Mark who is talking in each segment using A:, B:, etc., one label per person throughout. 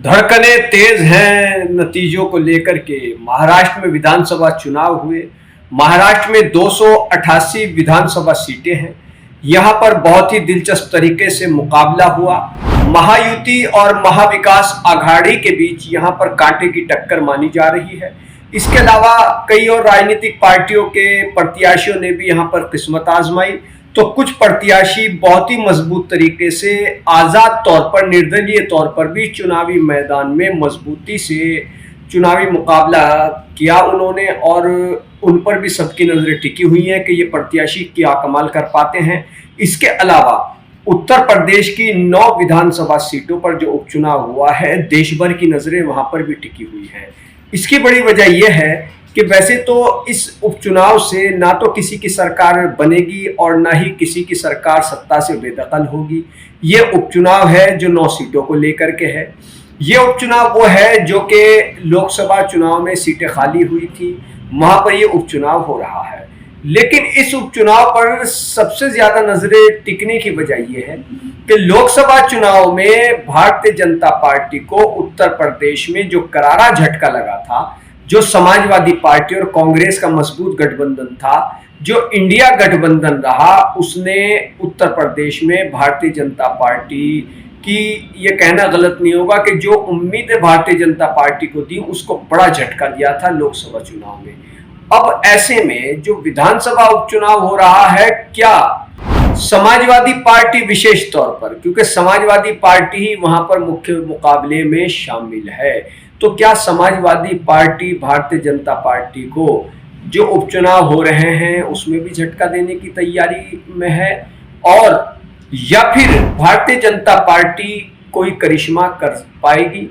A: धड़कने तेज हैं नतीजों को लेकर के। महाराष्ट्र में विधानसभा चुनाव हुए। महाराष्ट्र में 288 विधानसभा सीटें हैं। यहां पर बहुत ही दिलचस्प तरीके से मुकाबला हुआ। महायुति और महाविकास आघाड़ी के बीच यहां पर कांटे की टक्कर मानी जा रही है। इसके अलावा कई और राजनीतिक पार्टियों के प्रत्याशियों ने भी यहां पर किस्मत आजमाई। तो कुछ प्रत्याशी बहुत ही मजबूत तरीके से आज़ाद तौर पर, निर्दलीय तौर पर भी चुनावी मैदान में मजबूती से चुनावी मुकाबला किया उन्होंने, और उन पर भी सबकी नजरें टिकी हुई हैं कि ये प्रत्याशी क्या कमाल कर पाते हैं। इसके अलावा उत्तर प्रदेश की 9 विधानसभा सीटों पर जो उपचुनाव हुआ है, देश भर की नजरें वहां पर भी टिकी हुई हैं। इसकी बड़ी वजह यह है कि वैसे तो इस उपचुनाव से ना तो किसी की सरकार बनेगी और ना ही किसी की सरकार सत्ता से बेदखल होगी। ये उपचुनाव है जो 9 सीटों को लेकर के है। ये उपचुनाव वो है जो कि लोकसभा चुनाव में सीटें खाली हुई थी, वहां पर ये उपचुनाव हो रहा है। लेकिन इस उपचुनाव पर सबसे ज्यादा नजरें टिकने की वजह यह है कि लोकसभा चुनाव में भारतीय जनता पार्टी को उत्तर प्रदेश में जो करारा झटका लगा था, जो समाजवादी पार्टी और कांग्रेस का मजबूत गठबंधन था, जो इंडिया गठबंधन रहा, उसने उत्तर प्रदेश में भारतीय जनता पार्टी की, ये कहना गलत नहीं होगा कि जो उम्मीदें भारतीय जनता पार्टी को दी उसको बड़ा झटका दिया था लोकसभा चुनाव में। अब ऐसे में जो विधानसभा उपचुनाव हो रहा है, क्या समाजवादी पार्टी विशेष तौर पर, क्योंकि समाजवादी पार्टी ही वहां पर मुख्य मुकाबले में शामिल है, तो क्या समाजवादी पार्टी भारतीय जनता पार्टी को जो उपचुनाव हो रहे हैं उसमें भी झटका देने की तैयारी में है, और या फिर भारतीय जनता पार्टी कोई करिश्मा कर पाएगी?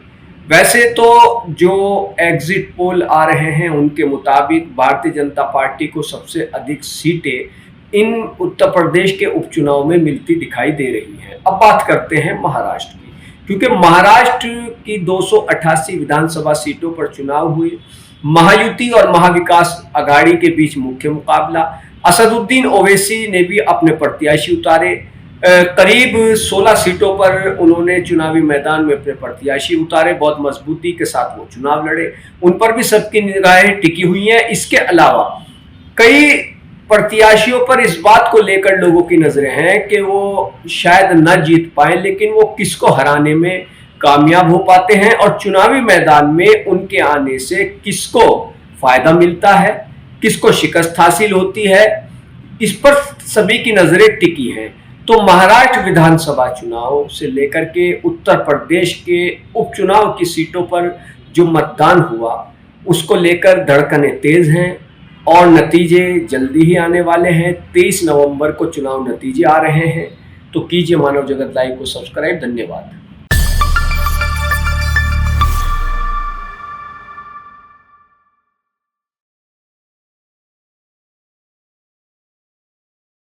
A: वैसे तो जो एग्जिट पोल आ रहे हैं उनके मुताबिक भारतीय जनता पार्टी को सबसे अधिक सीटें इन उत्तर प्रदेश के उपचुनाव में मिलती दिखाई दे रही हैं। अब बात करते हैं महाराष्ट्र की, क्योंकि महाराष्ट्र की 288 विधानसभा सीटों पर चुनाव हुए। महायुति और महाविकास आघाड़ी के बीच मुख्य मुकाबला। असदुद्दीन ओवैसी ने भी अपने प्रत्याशी उतारे। करीब 16 सीटों पर उन्होंने चुनावी मैदान में अपने प्रत्याशी उतारे, बहुत मजबूती के साथ वो चुनाव लड़े, उन पर भी सबकी निगाहें टिकी हुई हैं। इसके अलावा कई प्रत्याशियों पर इस बात को लेकर लोगों की नजरें हैं कि वो शायद न जीत पाए, लेकिन वो किसको हराने में कामयाब हो पाते हैं और चुनावी मैदान में उनके आने से किसको फायदा मिलता है, किसको शिकस्त हासिल होती है, इस पर सभी की नजरें टिकी हैं। तो महाराष्ट्र विधानसभा चुनाव से लेकर के उत्तर प्रदेश के उपचुनाव की सीटों पर जो मतदान हुआ उसको लेकर धड़कनें तेज हैं और नतीजे जल्दी ही आने वाले हैं। 23 नवंबर को चुनाव नतीजे आ रहे हैं। तो कीजिए मानव जगत लाइव को सब्सक्राइब। धन्यवाद।